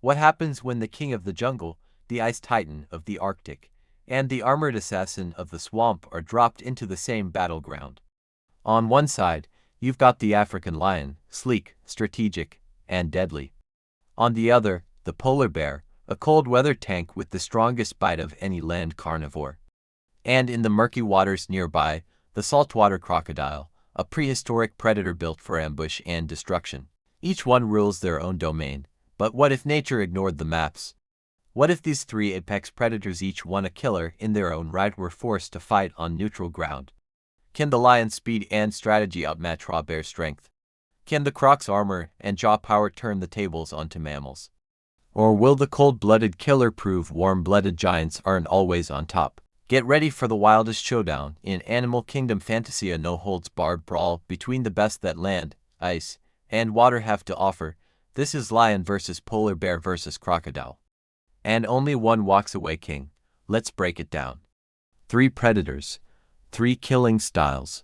What happens when the king of the jungle, the ice titan of the Arctic, and the armored assassin of the swamp are dropped into the same battleground? On one side, you've got the African lion, sleek, strategic, and deadly. On the other, the polar bear, a cold-weather tank with the strongest bite of any land carnivore. And in the murky waters nearby, the saltwater crocodile, a prehistoric predator built for ambush and destruction. Each one rules their own domain, but what if nature ignored the maps? What if these three apex predators, each one a killer in their own right, were forced to fight on neutral ground? Can the lion's speed and strategy outmatch raw bear strength? Can the croc's armor and jaw power turn the tables onto mammals? Or will the cold-blooded killer prove warm-blooded giants aren't always on top? Get ready for the wildest showdown in Animal Kingdom fantasy, a no-holds-barred brawl between the best that land, ice, and water have to offer. This is lion versus polar bear versus crocodile. And only one walks away king. Let's break it down. 3 predators, 3 killing styles,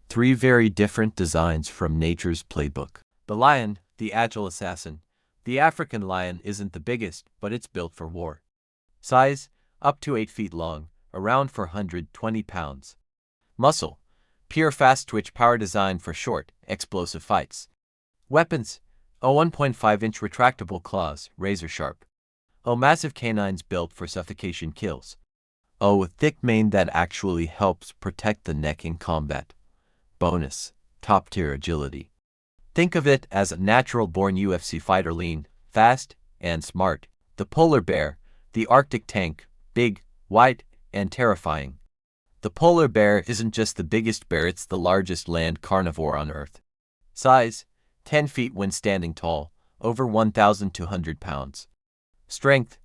3 very different designs from nature's playbook. The lion, the agile assassin. The African lion isn't the biggest, but it's built for war. Size, up to 8 feet long, around 420 pounds. Muscle, pure fast twitch power designed for short, explosive fights. Weapons, a 1.5-inch retractable claws, razor sharp. Massive canines built for suffocation kills. A thick mane that actually helps protect the neck in combat. Bonus, top-tier agility. Think of it as a natural-born UFC fighter, lean, fast, and smart. The polar bear, the Arctic tank, big, white, and terrifying. The polar bear isn't just the biggest bear, it's the largest land carnivore on Earth. Size, 10 feet when standing tall, over 1,200 pounds. Strength,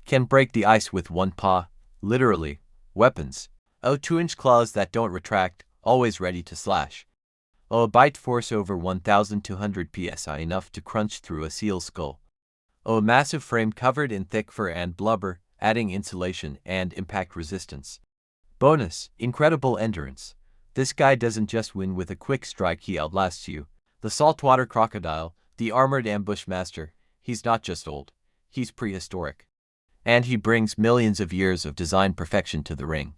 can break the ice with one paw, literally. Weapons, 2-inch claws that don't retract, always ready to slash. A bite force over 1,200 psi, enough to crunch through a seal's skull. A massive frame covered in thick fur and blubber, adding insulation and impact resistance. Bonus, incredible endurance. This guy doesn't just win with a quick strike, he outlasts you. The saltwater crocodile, the armored ambush master, he's not just old, he's prehistoric. And he brings millions of years of design perfection to the ring.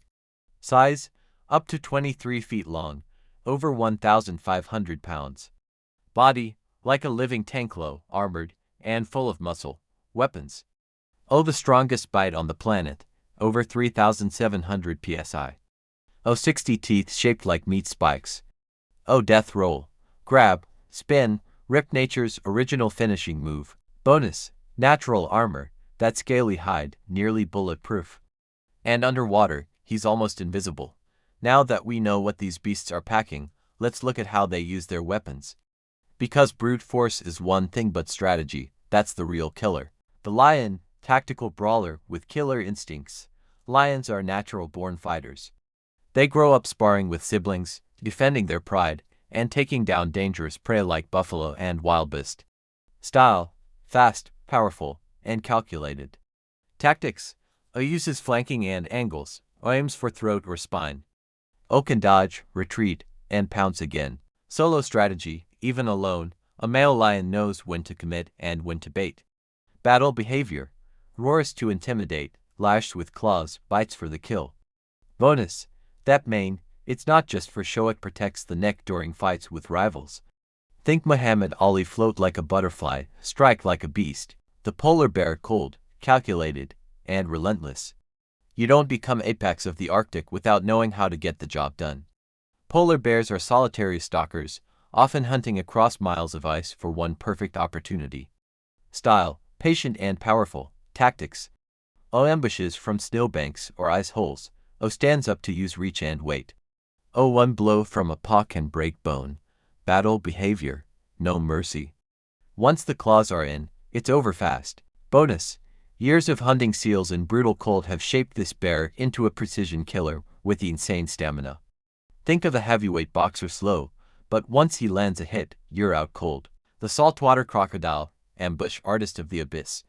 Size, up to 23 feet long, over 1,500 pounds. Body, like a living tank, low, armored, and full of muscle. Weapons, the strongest bite on the planet, over 3,700 psi. 60 teeth shaped like meat spikes. Death roll, grab, spin, rip, nature's original finishing move. Bonus, natural armor, that scaly hide, nearly bulletproof. And underwater, he's almost invisible. Now that we know what these beasts are packing, let's look at how they use their weapons. Because brute force is one thing, but strategy, that's the real killer. The lion, tactical brawler with killer instincts. Lions are natural-born fighters. They grow up sparring with siblings, defending their pride, and taking down dangerous prey like buffalo and wildebeest. Style, fast, powerful, and calculated. Tactics, uses flanking and angles, aims for throat or spine. Can dodge, retreat, and pounce again. Solo strategy, even alone, a male lion knows when to commit and when to bait. Battle behavior, roars to intimidate, lashed with claws, bites for the kill. Bonus, that mane, it's not just for show, it protects the neck during fights with rivals. Think Muhammad Ali, float like a butterfly, strike like a beast. The polar bear, cold, calculated, and relentless. You don't become apex of the Arctic without knowing how to get the job done. Polar bears are solitary stalkers, often hunting across miles of ice for one perfect opportunity. Style, patient and powerful. Tactics, ambushes from snowbanks or ice holes. Stands up to use reach and weight. One blow from a paw can break bone. Battle behavior, no mercy. Once the claws are in, it's over fast. Bonus, years of hunting seals in brutal cold have shaped this bear into a precision killer with insane stamina. Think of a heavyweight boxer, slow, but once he lands a hit, you're out cold. The saltwater crocodile, ambush artist of the abyss.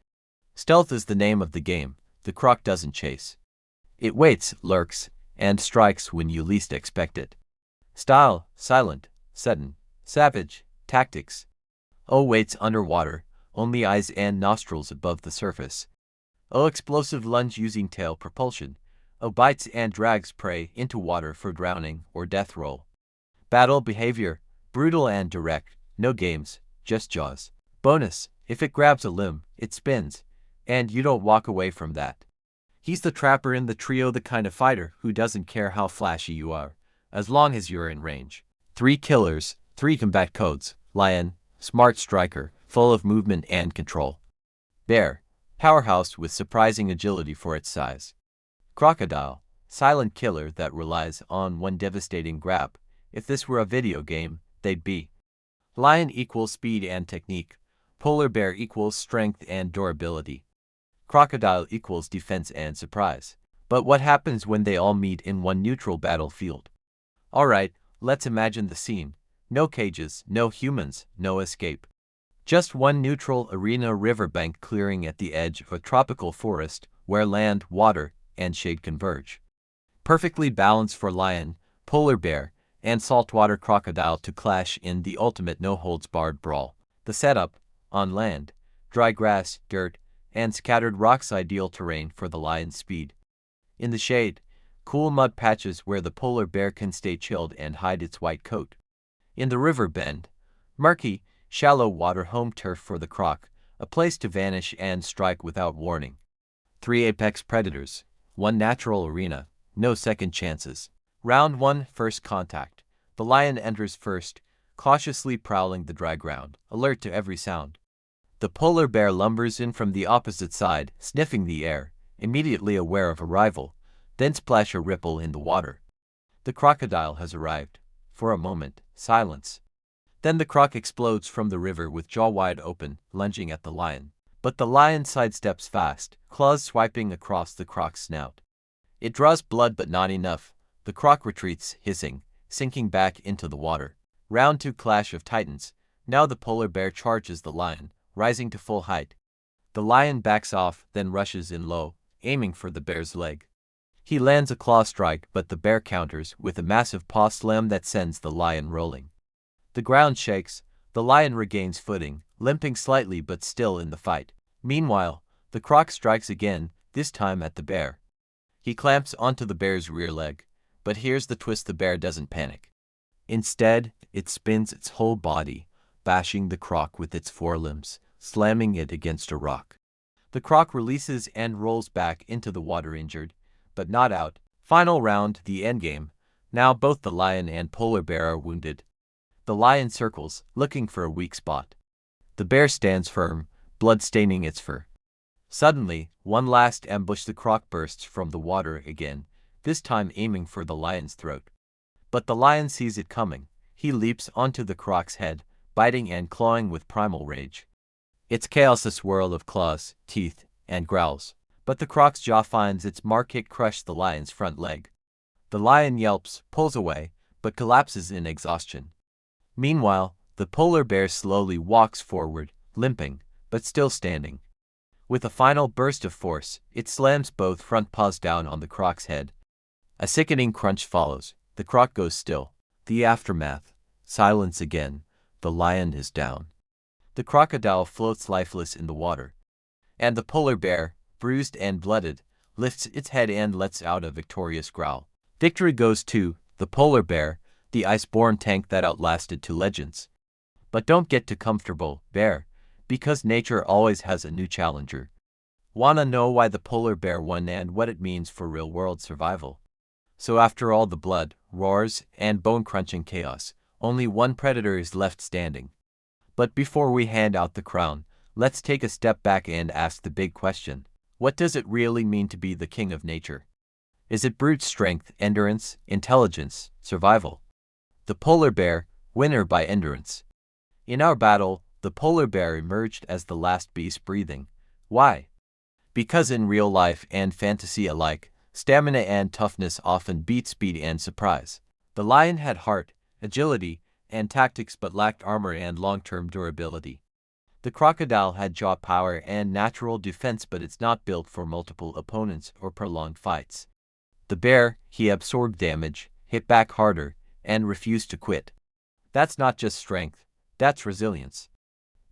Stealth is the name of the game. The croc doesn't chase. It waits, lurks, and strikes when you least expect it. Style, silent, sudden, savage. Tactics, waits underwater, only eyes and nostrils above the surface. O explosive lunge using tail propulsion. O bites and drags prey into water for drowning or death roll. Battle behavior, brutal and direct, no games, just jaws. Bonus, if it grabs a limb, it spins, and you don't walk away from that. He's the trapper in the trio, the kind of fighter who doesn't care how flashy you are, as long as you're in range. 3 killers, 3 combat codes. Lion, smart striker, full of movement and control. Bear, powerhouse with surprising agility for its size. Crocodile, silent killer that relies on one devastating grab. If this were a video game, they'd be. Lion equals speed and technique. Polar bear equals strength and durability. Crocodile equals defense and surprise. But what happens when they all meet in one neutral battlefield? Alright, let's imagine the scene. No cages, no humans, no escape. Just one neutral arena, riverbank clearing at the edge of a tropical forest where land, water, and shade converge. Perfectly balanced for lion, polar bear, and saltwater crocodile to clash in the ultimate no-holds-barred brawl. The setup: on land, dry grass, dirt, and scattered rocks, ideal terrain for the lion's speed. In the shade, cool mud patches where the polar bear can stay chilled and hide its white coat. In the river bend, murky, shallow water, home turf for the croc, a place to vanish and strike without warning. 3 apex predators, 1 natural arena, no second chances. Round 1, first contact. The lion enters first, cautiously prowling the dry ground, alert to every sound. The polar bear lumbers in from the opposite side, sniffing the air, immediately aware of arrival, then splash a ripple in the water. The crocodile has arrived. For a moment, silence. Then the croc explodes from the river with jaw wide open, lunging at the lion. But the lion sidesteps fast, claws swiping across the croc's snout. It draws blood but not enough. The croc retreats, hissing, sinking back into the water. Round 2, clash of titans. Now the polar bear charges the lion, rising to full height. The lion backs off, then rushes in low, aiming for the bear's leg. He lands a claw strike, but the bear counters with a massive paw slam that sends the lion rolling. The ground shakes, the lion regains footing, limping slightly but still in the fight. Meanwhile, the croc strikes again, this time at the bear. He clamps onto the bear's rear leg, but here's the twist: the bear doesn't panic. Instead, it spins its whole body, bashing the croc with its forelimbs, slamming it against a rock. The croc releases and rolls back into the water, injured, but not out. Final round, the endgame. Now both the lion and polar bear are wounded. The lion circles, looking for a weak spot. The bear stands firm, blood staining its fur. Suddenly, one last ambush: the croc bursts from the water again, this time aiming for the lion's throat. But the lion sees it coming. He leaps onto the croc's head, biting and clawing with primal rage. It's chaos, a swirl of claws, teeth, and growls. But the croc's jaw finds its mark. It crushed the lion's front leg. The lion yelps, pulls away, but collapses in exhaustion. Meanwhile, the polar bear slowly walks forward, limping, but still standing. With a final burst of force, it slams both front paws down on the croc's head. A sickening crunch follows. The croc goes still. The aftermath: silence again. The lion is down. The crocodile floats lifeless in the water. And the polar bear, bruised and blooded, lifts its head and lets out a victorious growl. Victory goes to the polar bear, the ice-born tank that outlasted 2 legends. But don't get too comfortable, bear, because nature always has a new challenger. Wanna know why the polar bear won and what it means for real-world survival? So after all the blood, roars, and bone-crunching chaos, only one predator is left standing. But before we hand out the crown, let's take a step back and ask the big question. What does it really mean to be the king of nature? Is it brute strength, endurance, intelligence, survival? The polar bear, winner by endurance. In our battle, the polar bear emerged as the last beast breathing. Why? Because in real life and fantasy alike, stamina and toughness often beat speed and surprise. The lion had heart, agility, and tactics but lacked armor and long-term durability. The crocodile had jaw power and natural defense, but it's not built for multiple opponents or prolonged fights. The bear, he absorbed damage, hit back harder, and refused to quit. That's not just strength, that's resilience.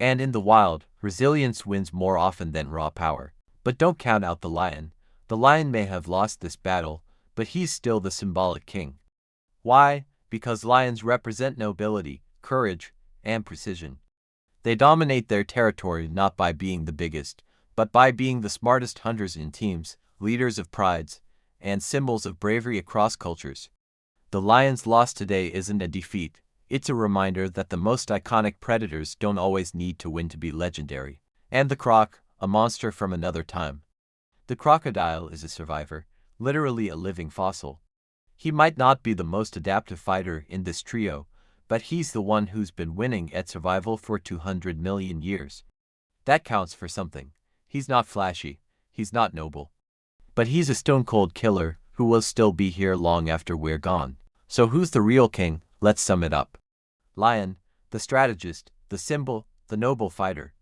And in the wild, resilience wins more often than raw power. But don't count out the lion. The lion may have lost this battle, but he's still the symbolic king. Why? Because lions represent nobility, courage, and precision. They dominate their territory not by being the biggest, but by being the smartest hunters in teams, leaders of prides, and symbols of bravery across cultures. The lion's loss today isn't a defeat, it's a reminder that the most iconic predators don't always need to win to be legendary. And the croc, a monster from another time. The crocodile is a survivor, literally a living fossil. He might not be the most adaptive fighter in this trio, but he's the one who's been winning at survival for 200 million years. That counts for something. He's not flashy, he's not noble. But he's a stone-cold killer who will still be here long after we're gone. So who's the real king? Let's sum it up. Lion, the strategist, the symbol, the noble fighter.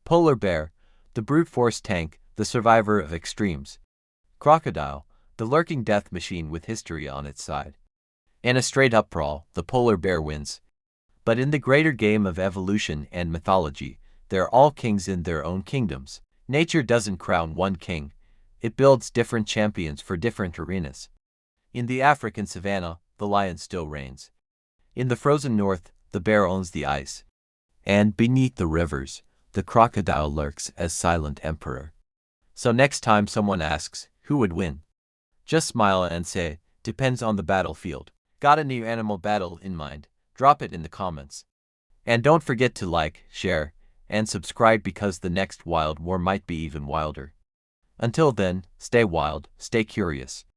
Polar bear, the brute force tank, the survivor of extremes. Crocodile, the lurking death machine with history on its side. In a straight-up brawl, the polar bear wins. But in the greater game of evolution and mythology, they're all kings in their own kingdoms. Nature doesn't crown one king, it builds different champions for different arenas. In the African savanna, the lion still reigns. In the frozen north, the bear owns the ice. And beneath the rivers, the crocodile lurks as silent emperor. So next time someone asks, who would win? Just smile and say, depends on the battlefield. Got a new animal battle in mind? Drop it in the comments. And don't forget to like, share, and subscribe because the next wild war might be even wilder. Until then, stay wild, stay curious.